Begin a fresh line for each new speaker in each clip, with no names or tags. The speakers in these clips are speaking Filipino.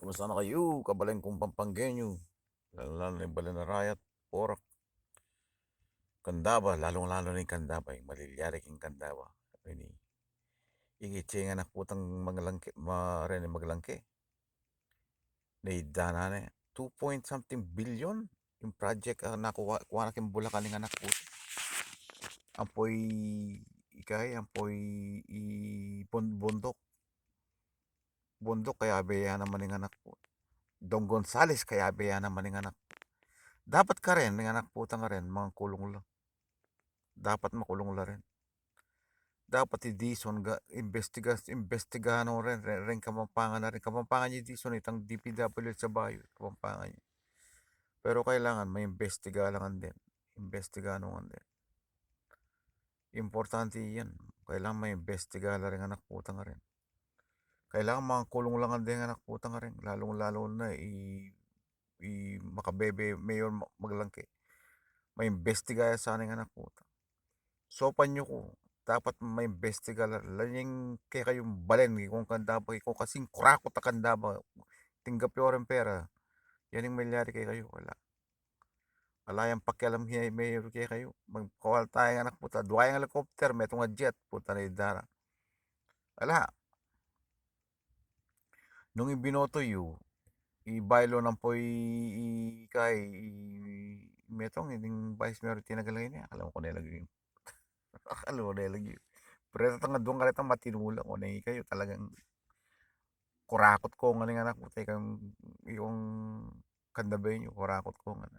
Kumusta na kayo, kabaleng kong Pampanggenyo? Lalo na yung Balinarayat, Porac, Candaba, lalong-lalo na yung Candaba, yung malilyarik yung Candaba. Ini, ikitsi anak putang maglangke, rin maglangke. Naidana na 2 point something billion yung project nakuha na kin Bulacan ng anak po. Ampoy ampoy bundok. Bundok kaya beya naman ng anak po. Don Gonzales kaya beya naman ng anak. Dapat ka rin, ng anak putang ka rin, mga kulong lang. Dapat makulong la rin. Dapat i-Dison investigano rin Kapampangan na rin. Kapampangan niya Dison itang DPW sa bayo. Kapampangan niya. Pero kailangan may investiga lang din. Investigano nga din. Importante yan. Kailangan may investiga la rin anak putang ka rin. Kailangan mga kulong lang din anak putang ka rin. Lalong-lalo na makabebe mayor maglangke. May investiga sa aning anak putang. Sopan nyo ko. Dapat may investiga lang kaya kayong balen kung Candaba kung kasing kurakot na Candaba tinggap yung pera yan yung milyari kayo wala yung pakialam hiya mayor kaya kayo magkawal tayo anak puta duwayang helicopter may nga jet puta na idara wala nung ibinoto yu ibaylo ng po kay metong yung vice mayor tinagalay niya alam ko nilagay alam ko nilagay pero ito nga doon ka rin matinula ko na kayo talagang kurakot ko nga anak mo kang yung kandabay nyo kurakot ko nga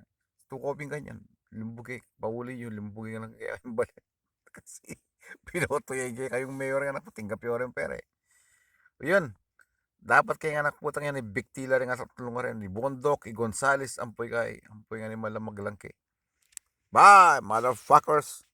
tukopin ganyan limbugi pauli yun limbugi nga lang kaya yung balik kasi pinoto yung kayong mayor nga anak mo tinggap yung pera yun dapat kay anak putang yan ibiktila rin nga sa tulungan rin ni Bondok i Gonzales ampoy nga ni malamag lang bye motherfuckers